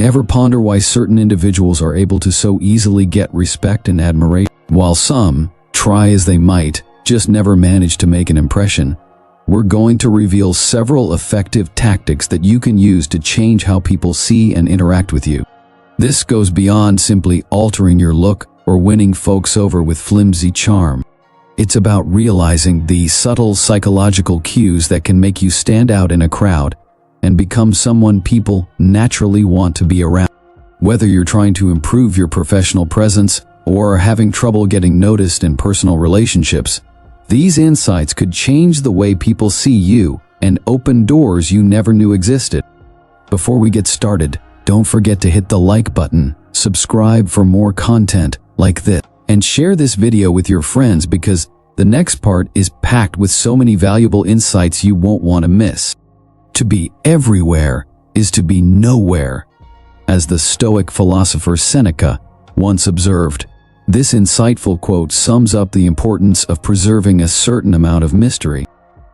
Ever ponder why certain individuals are able to so easily get respect and admiration, while some, try as they might, just never manage to make an impression? We're going to reveal several effective tactics that you can use to change how people see and interact with you. This goes beyond simply altering your look or winning folks over with flimsy charm. It's about realizing the subtle psychological cues that can make you stand out in a crowd and become someone people naturally want to be around. Whether you're trying to improve your professional presence or are having trouble getting noticed in personal relationships, these insights could change the way people see you and open doors you never knew existed. Before we get started, don't forget to hit the like button, subscribe for more content like this, and share this video with your friends because the next part is packed with so many valuable insights you won't want to miss. To be everywhere is to be nowhere. As the Stoic philosopher Seneca once observed, this insightful quote sums up the importance of preserving a certain amount of mystery.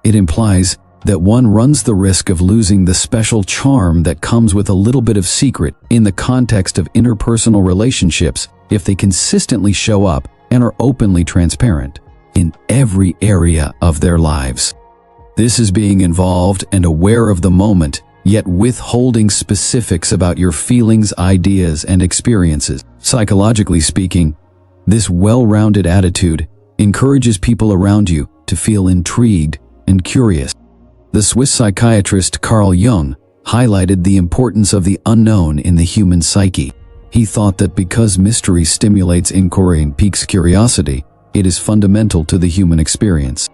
It implies that one runs the risk of losing the special charm that comes with a little bit of secret in the context of interpersonal relationships if they consistently show up and are openly transparent in every area of their lives. This is being involved and aware of the moment, yet withholding specifics about your feelings, ideas, and experiences. Psychologically speaking, this well-rounded attitude encourages people around you to feel intrigued and curious. The Swiss psychiatrist Carl Jung highlighted the importance of the unknown in the human psyche. He thought that because mystery stimulates inquiry and piques curiosity, it is fundamental to the human experience.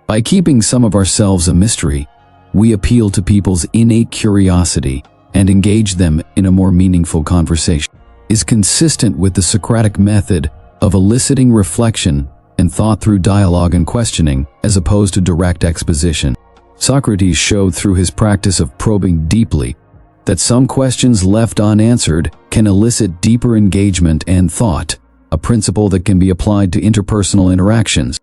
By keeping some of ourselves a mystery, we appeal to people's innate curiosity and engage them in a more meaningful conversation. Is consistent with the Socratic method of eliciting reflection and thought through dialogue and questioning as opposed to direct exposition. Socrates showed through his practice of probing deeply that some questions left unanswered can elicit deeper engagement and thought, a principle that can be applied to interpersonal interactions.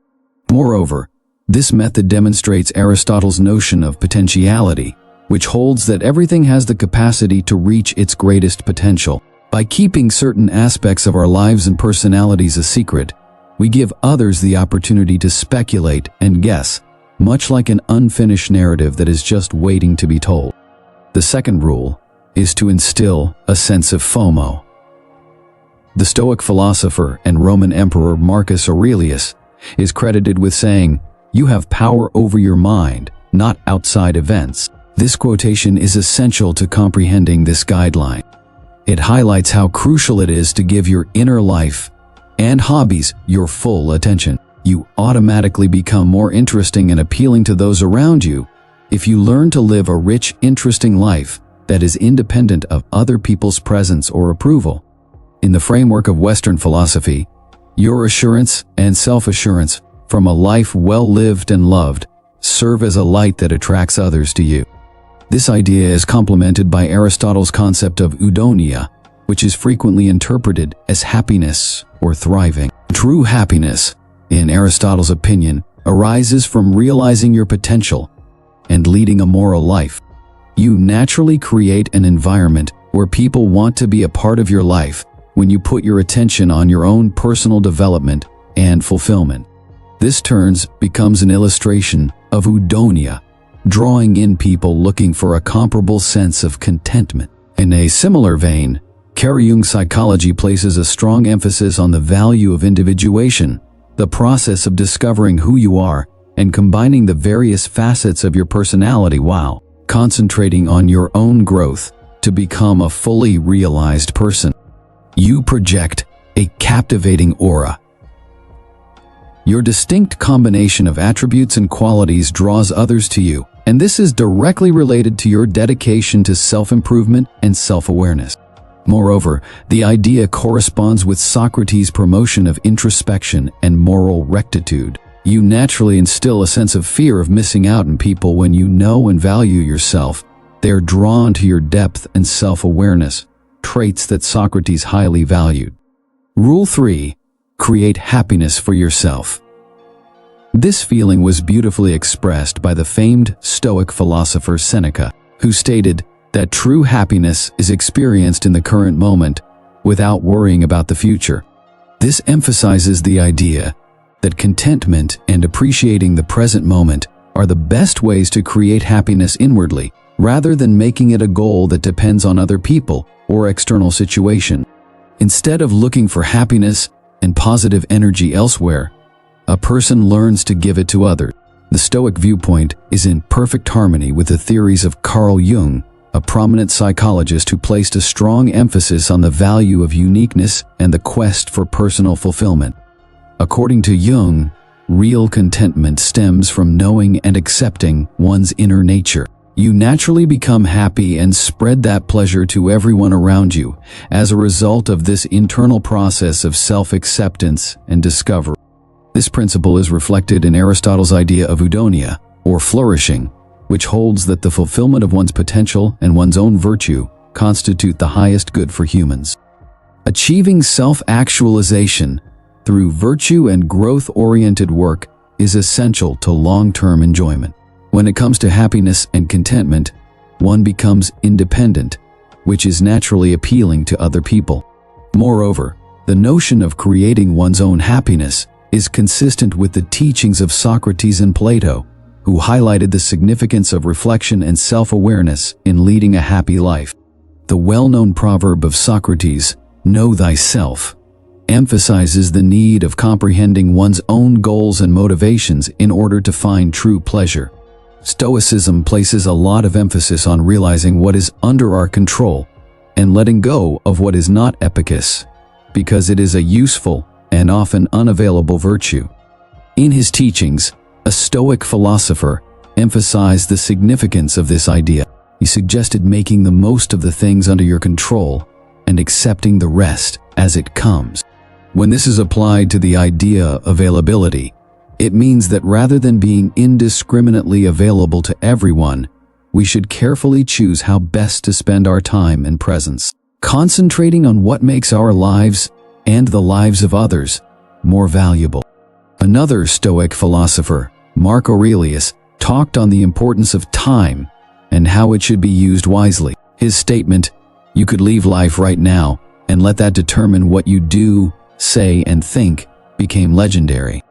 Moreover, this method demonstrates Aristotle's notion of potentiality, which holds that everything has the capacity to reach its greatest potential. By keeping certain aspects of our lives and personalities a secret, we give others the opportunity to speculate and guess, much like an unfinished narrative that is just waiting to be told. The second rule is to instill a sense of FOMO. The Stoic philosopher and Roman emperor Marcus Aurelius is credited with saying, "You have power over your mind, not outside events." This quotation is essential to comprehending this guideline. It highlights how crucial it is to give your inner life and hobbies your full attention. You automatically become more interesting and appealing to those around you if you learn to live a rich, interesting life that is independent of other people's presence or approval. In the framework of Western philosophy, your assurance and self-assurance from a life well lived and loved serve as a light that attracts others to you. This idea is complemented by Aristotle's concept of eudaimonia, which is frequently interpreted as happiness or thriving. True happiness, in Aristotle's opinion, arises from realizing your potential and leading a moral life. You naturally create an environment where people want to be a part of your life when you put your attention on your own personal development and fulfillment. This becomes an illustration of eudaimonia, drawing in people looking for a comparable sense of contentment. In a similar vein, Carl Jung's psychology places a strong emphasis on the value of individuation, the process of discovering who you are and combining the various facets of your personality while concentrating on your own growth to become a fully realized person. You project a captivating aura. Your distinct combination of attributes and qualities draws others to you, and this is directly related to your dedication to self-improvement and self-awareness. Moreover, the idea corresponds with Socrates' promotion of introspection and moral rectitude. You naturally instill a sense of fear of missing out in people when you know and value yourself. They are drawn to your depth and self-awareness, traits that Socrates highly valued. Rule 3. Create happiness for yourself. This feeling was beautifully expressed by the famed Stoic philosopher Seneca, who stated, that true happiness is experienced in the current moment without worrying about the future. This emphasizes the idea that contentment and appreciating the present moment are the best ways to create happiness inwardly, rather than making it a goal that depends on other people or external situation. Instead of looking for happiness and positive energy elsewhere, a person learns to give it to others. The Stoic viewpoint is in perfect harmony with the theories of Carl Jung, a prominent psychologist who placed a strong emphasis on the value of uniqueness and the quest for personal fulfillment. According to Jung, real contentment stems from knowing and accepting one's inner nature. You naturally become happy and spread that pleasure to everyone around you as a result of this internal process of self-acceptance and discovery. This principle is reflected in Aristotle's idea of eudaimonia, or flourishing, which holds that the fulfillment of one's potential and one's own virtue constitute the highest good for humans. Achieving self-actualization through virtue and growth-oriented work is essential to long-term enjoyment. When it comes to happiness and contentment, one becomes independent, which is naturally appealing to other people. Moreover, the notion of creating one's own happiness is consistent with the teachings of Socrates and Plato, who highlighted the significance of reflection and self-awareness in leading a happy life. The well-known proverb of Socrates, "Know thyself," emphasizes the need of comprehending one's own goals and motivations in order to find true pleasure. Stoicism places a lot of emphasis on realizing what is under our control and letting go of what is not Epictetus, because it is a useful and often unavailable virtue. In his teachings, a Stoic philosopher emphasized the significance of this idea. He suggested making the most of the things under your control and accepting the rest as it comes. When this is applied to the idea of availability, it means that rather than being indiscriminately available to everyone, we should carefully choose how best to spend our time and presence, concentrating on what makes our lives and the lives of others more valuable. Another Stoic philosopher, Marcus Aurelius, talked on the importance of time and how it should be used wisely. His statement, "You could leave life right now and let that determine what you do, say, and think," became legendary.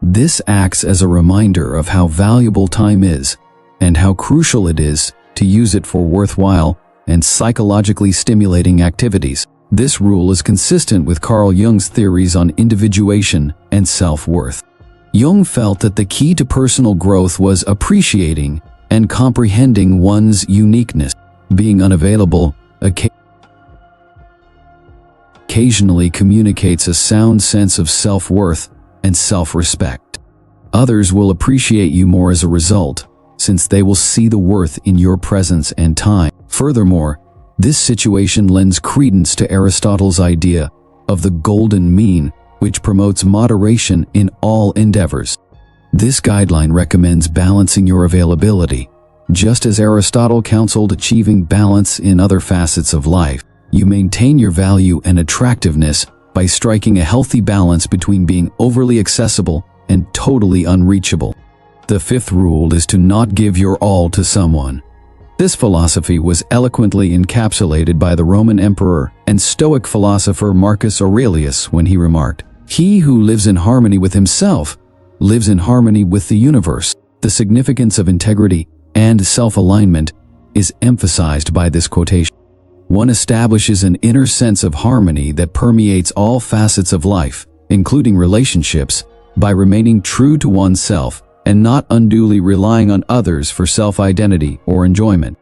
This acts as a reminder of how valuable time is and how crucial it is to use it for worthwhile and psychologically stimulating activities. This rule is consistent with Carl Jung's theories on individuation and self-worth. Jung felt that the key to personal growth was appreciating and comprehending one's uniqueness. Being unavailable occasionally communicates a sound sense of self-worth and self-respect. Others will appreciate you more as a result, since they will see the worth in your presence and time. Furthermore, this situation lends credence to Aristotle's idea of the golden mean, which promotes moderation in all endeavors. This guideline recommends balancing your availability, just as Aristotle counseled achieving balance in other facets of life. You maintain your value and attractiveness by striking a healthy balance between being overly accessible and totally unreachable. The fifth rule is to not give your all to someone. This philosophy was eloquently encapsulated by the Roman emperor and Stoic philosopher Marcus Aurelius when he remarked, "He who lives in harmony with himself lives in harmony with the universe." The significance of integrity and self-alignment is emphasized by this quotation. One establishes an inner sense of harmony that permeates all facets of life, including relationships, by remaining true to oneself and not unduly relying on others for self-identity or enjoyment.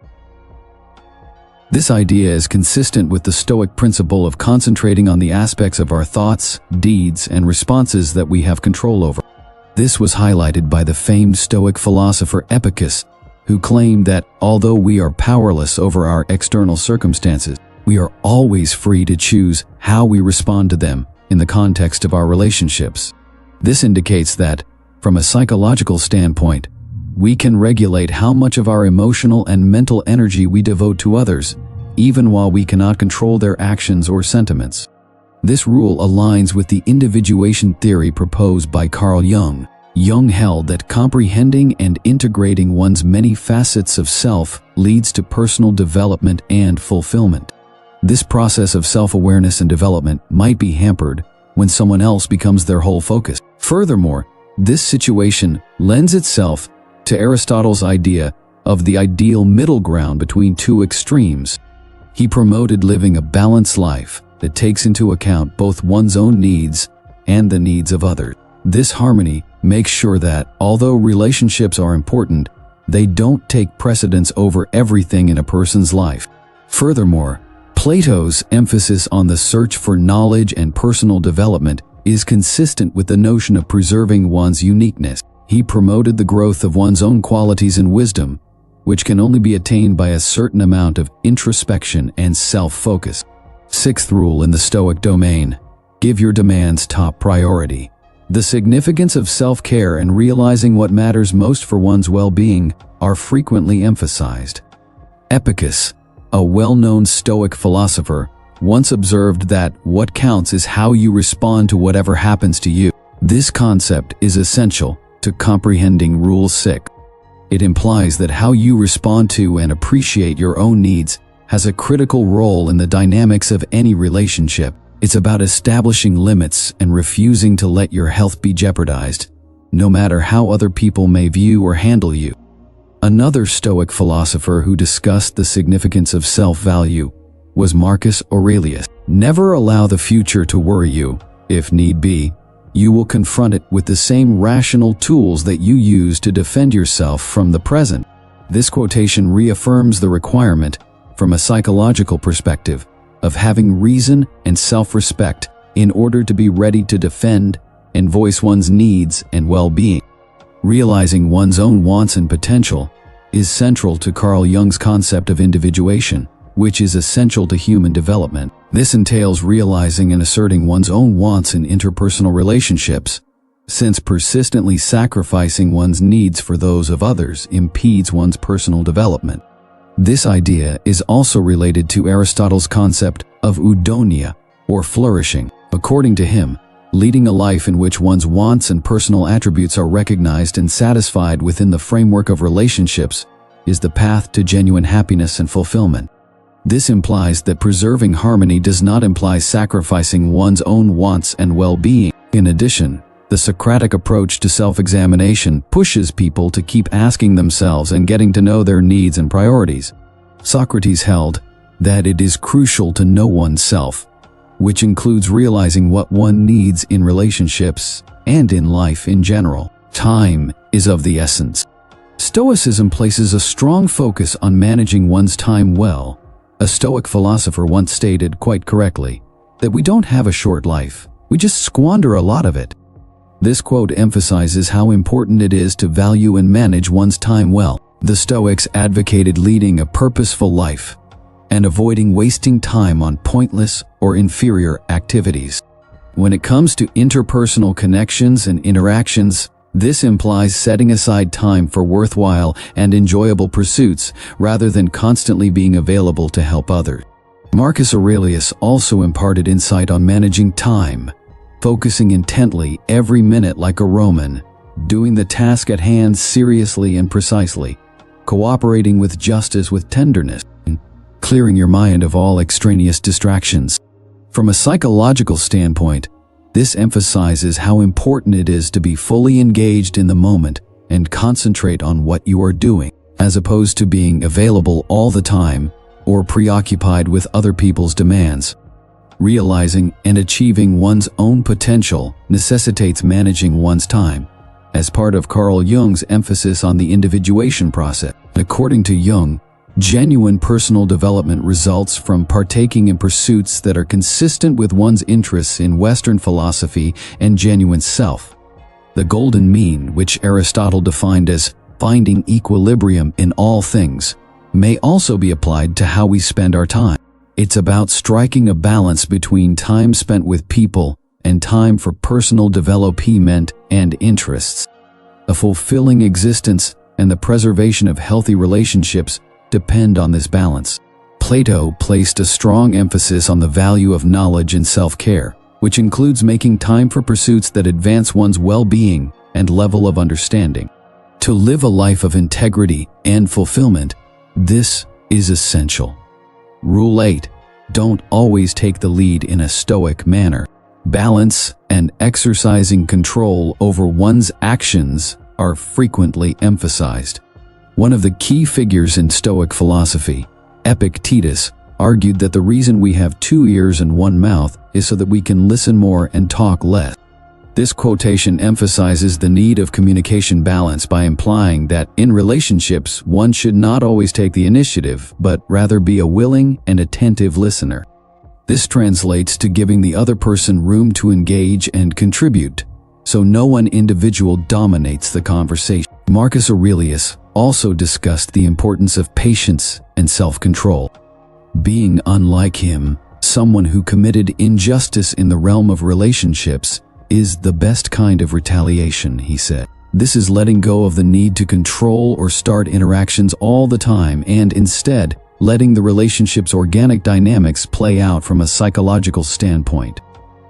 This idea is consistent with the Stoic principle of concentrating on the aspects of our thoughts, deeds, and responses that we have control over. This was highlighted by the famed Stoic philosopher Epictetus, who claimed that although we are powerless over our external circumstances, we are always free to choose how we respond to them in the context of our relationships. This indicates that, from a psychological standpoint, we can regulate how much of our emotional and mental energy we devote to others, even while we cannot control their actions or sentiments. This rule aligns with the individuation theory proposed by Carl Jung, Jung held that comprehending and integrating one's many facets of self leads to personal development and fulfillment. This process of self-awareness and development might be hampered when someone else becomes their whole focus. Furthermore, this situation lends itself to Aristotle's idea of the ideal middle ground between two extremes. He promoted living a balanced life that takes into account both one's own needs and the needs of others. This harmony makes sure that, although relationships are important, they don't take precedence over everything in a person's life. Furthermore, Plato's emphasis on the search for knowledge and personal development is consistent with the notion of preserving one's uniqueness. He promoted the growth of one's own qualities and wisdom, which can only be attained by a certain amount of introspection and self-focus. Sixth rule in the Stoic domain: give your demands top priority. The significance of self-care and realizing what matters most for one's well-being are frequently emphasized. Epictetus, a well-known Stoic philosopher, once observed that what counts is how you respond to whatever happens to you. This concept is essential to comprehending Rule 6. It implies that how you respond to and appreciate your own needs has a critical role in the dynamics of any relationship. It's about establishing limits and refusing to let your health be jeopardized, no matter how other people may view or handle you. Another Stoic philosopher who discussed the significance of self-value was Marcus Aurelius. Never allow the future to worry you. If need be, you will confront it with the same rational tools that you use to defend yourself from the present. This quotation reaffirms the requirement, from a psychological perspective, of having reason and self-respect in order to be ready to defend and voice one's needs and well-being. Realizing one's own wants and potential is central to Carl Jung's concept of individuation, which is essential to human development. This entails realizing and asserting one's own wants in interpersonal relationships, since persistently sacrificing one's needs for those of others impedes one's personal development. This idea is also related to Aristotle's concept of eudaimonia, or flourishing. According to him, leading a life in which one's wants and personal attributes are recognized and satisfied within the framework of relationships is the path to genuine happiness and fulfillment. This implies that preserving harmony does not imply sacrificing one's own wants and well-being. In addition, the Socratic approach to self-examination pushes people to keep asking themselves and getting to know their needs and priorities. Socrates held that it is crucial to know oneself, which includes realizing what one needs in relationships and in life in general. Time is of the essence. Stoicism places a strong focus on managing one's time well. A Stoic philosopher once stated quite correctly that we don't have a short life, we just squander a lot of it. This quote emphasizes how important it is to value and manage one's time well. The Stoics advocated leading a purposeful life and avoiding wasting time on pointless or inferior activities. When it comes to interpersonal connections and interactions, this implies setting aside time for worthwhile and enjoyable pursuits rather than constantly being available to help others. Marcus Aurelius also imparted insight on managing time, focusing intently every minute like a Roman, doing the task at hand seriously and precisely, cooperating with justice with tenderness, and clearing your mind of all extraneous distractions. From a psychological standpoint, this emphasizes how important it is to be fully engaged in the moment and concentrate on what you are doing, as opposed to being available all the time or preoccupied with other people's demands. Realizing and achieving one's own potential necessitates managing one's time, as part of Carl Jung's emphasis on the individuation process. According to Jung, genuine personal development results from partaking in pursuits that are consistent with one's interests in Western philosophy and genuine self. The golden mean, which Aristotle defined as finding equilibrium in all things, may also be applied to how we spend our time. It's about striking a balance between time spent with people and time for personal development and interests. A fulfilling existence and the preservation of healthy relationships depend on this balance. Plato placed a strong emphasis on the value of knowledge and self-care, which includes making time for pursuits that advance one's well-being and level of understanding. To live a life of integrity and fulfillment, this is essential. Rule 8. Don't always take the lead in a stoic manner. Balance and exercising control over one's actions are frequently emphasized. One of the key figures in Stoic philosophy, Epictetus, argued that the reason we have 2 ears and 1 mouth is so that we can listen more and talk less. This quotation emphasizes the need of communication balance by implying that in relationships, one should not always take the initiative, but rather be a willing and attentive listener. This translates to giving the other person room to engage and contribute, so no one individual dominates the conversation. Marcus Aurelius also discussed the importance of patience and self-control. Being unlike him, someone who committed injustice in the realm of relationships is the best kind of retaliation, he said. This is letting go of the need to control or start interactions all the time and instead letting the relationship's organic dynamics play out from a psychological standpoint.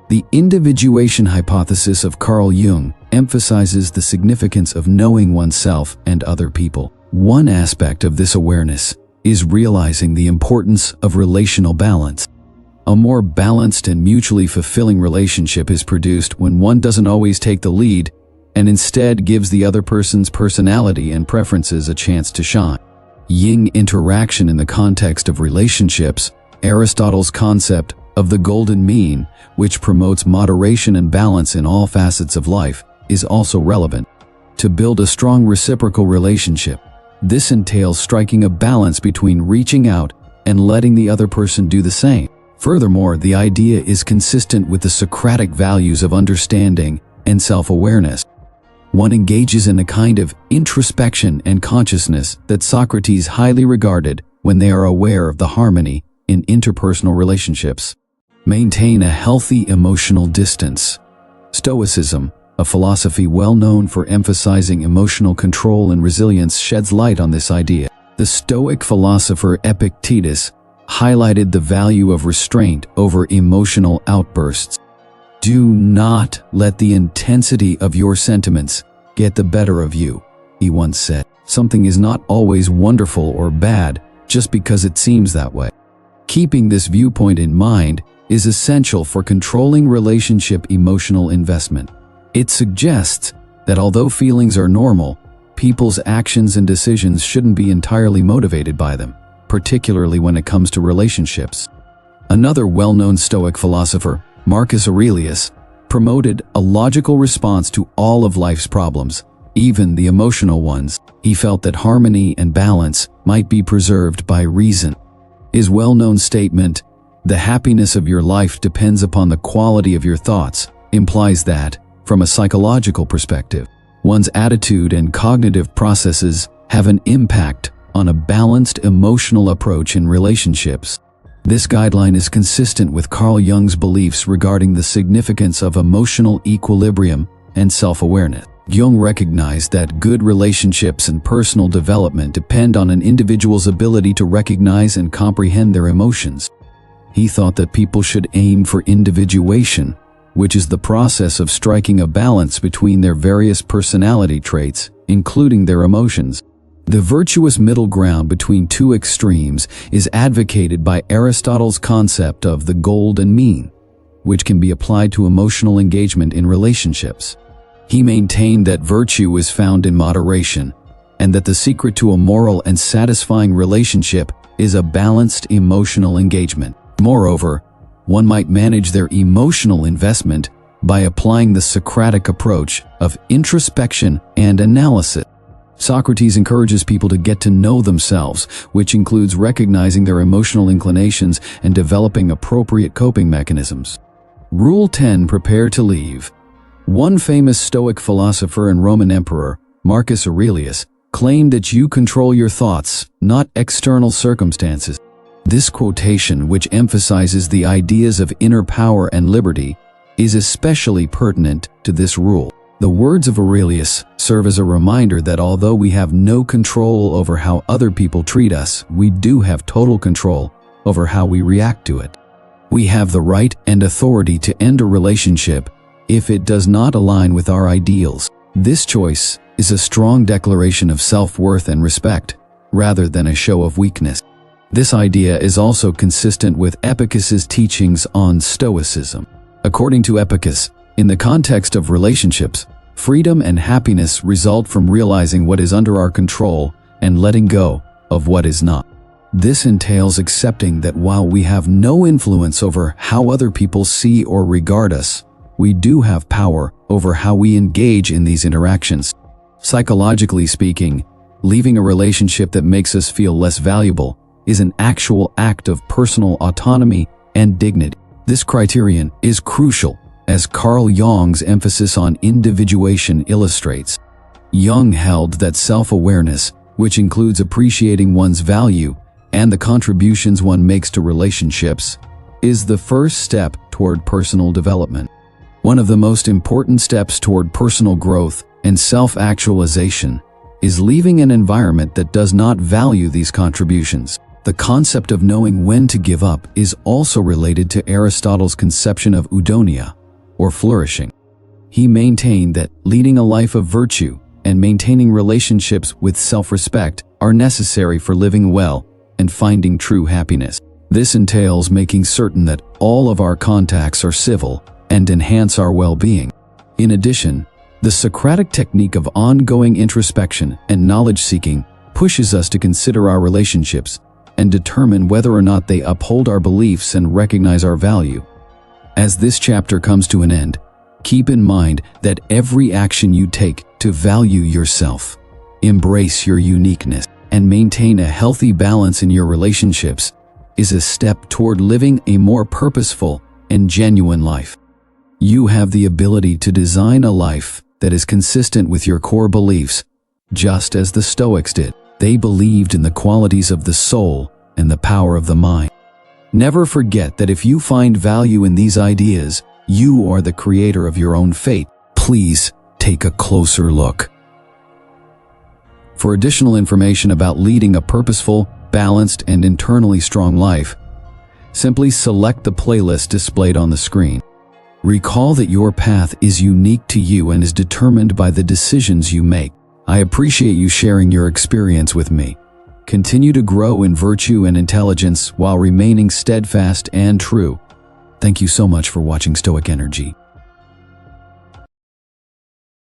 The individuation hypothesis of Carl Jung emphasizes the significance of knowing oneself and other people. One aspect of this awareness is realizing the importance of relational balance. A more balanced and mutually fulfilling relationship is produced when one doesn't always take the lead and instead gives the other person's personality and preferences a chance to shine. Yin interaction in the context of relationships, Aristotle's concept of the golden mean, which promotes moderation and balance in all facets of life, is also relevant. To build a strong reciprocal relationship, this entails striking a balance between reaching out and letting the other person do the same. Furthermore, the idea is consistent with the Socratic values of understanding and self-awareness. One engages in a kind of introspection and consciousness that Socrates highly regarded when they are aware of the harmony in interpersonal relationships. Maintain a healthy emotional distance. Stoicism, a philosophy well known for emphasizing emotional control and resilience, sheds light on this idea. The Stoic philosopher Epictetus highlighted the value of restraint over emotional outbursts. Do not let the intensity of your sentiments get the better of you, he once said. Something is not always wonderful or bad just because it seems that way. Keeping this viewpoint in mind is essential for controlling relationship emotional investment. It suggests that although feelings are normal, people's actions and decisions shouldn't be entirely motivated by them, particularly when it comes to relationships. Another well-known Stoic philosopher, Marcus Aurelius, promoted a logical response to all of life's problems, even the emotional ones. He felt that harmony and balance might be preserved by reason. His well-known statement, "The happiness of your life depends upon the quality of your thoughts," implies that, from a psychological perspective, one's attitude and cognitive processes have an impact on a balanced emotional approach in relationships. This guideline is consistent with Carl Jung's beliefs regarding the significance of emotional equilibrium and self-awareness. Jung recognized that good relationships and personal development depend on an individual's ability to recognize and comprehend their emotions. He thought that people should aim for individuation, which is the process of striking a balance between their various personality traits, including their emotions. The virtuous middle ground between two extremes is advocated by Aristotle's concept of the golden mean, which can be applied to emotional engagement in relationships. He maintained that virtue is found in moderation, and that the secret to a moral and satisfying relationship is a balanced emotional engagement. Moreover, one might manage their emotional investment by applying the Socratic approach of introspection and analysis. Socrates encourages people to get to know themselves, which includes recognizing their emotional inclinations and developing appropriate coping mechanisms. Rule 10. Prepare to leave. One famous Stoic philosopher and Roman emperor, Marcus Aurelius, claimed that you control your thoughts, not external circumstances. This quotation, which emphasizes the ideas of inner power and liberty, is especially pertinent to this rule. The words of Aurelius serve as a reminder that although we have no control over how other people treat us, we do have total control over how we react to it. We have the right and authority to end a relationship if it does not align with our ideals. This choice is a strong declaration of self-worth and respect, rather than a show of weakness. This idea is also consistent with Epictetus's teachings on Stoicism. According to Epictetus, in the context of relationships, freedom and happiness result from realizing what is under our control and letting go of what is not. This entails accepting that while we have no influence over how other people see or regard us, we do have power over how we engage in these interactions. Psychologically speaking, leaving a relationship that makes us feel less valuable is an actual act of personal autonomy and dignity. This criterion is crucial, as Carl Jung's emphasis on individuation illustrates. Jung held that self-awareness, which includes appreciating one's value and the contributions one makes to relationships, is the first step toward personal development. One of the most important steps toward personal growth and self-actualization is leaving an environment that does not value these contributions. The concept of knowing when to give up is also related to Aristotle's conception of eudaimonia, or flourishing. He maintained that leading a life of virtue and maintaining relationships with self-respect are necessary for living well and finding true happiness. This entails making certain that all of our contacts are civil and enhance our well-being. In addition, the Socratic technique of ongoing introspection and knowledge-seeking pushes us to consider our relationships and determine whether or not they uphold our beliefs and recognize our value. As this chapter comes to an end, keep in mind that every action you take to value yourself, embrace your uniqueness, and maintain a healthy balance in your relationships is a step toward living a more purposeful and genuine life. You have the ability to design a life that is consistent with your core beliefs, just as the Stoics did. They believed in the qualities of the soul and the power of the mind. Never forget that if you find value in these ideas, you are the creator of your own fate. Please take a closer look. For additional information about leading a purposeful, balanced, and internally strong life, simply select the playlist displayed on the screen. Recall that your path is unique to you and is determined by the decisions you make. I appreciate you sharing your experience with me. Continue to grow in virtue and intelligence while remaining steadfast and true. Thank you so much for watching Stoic Energy.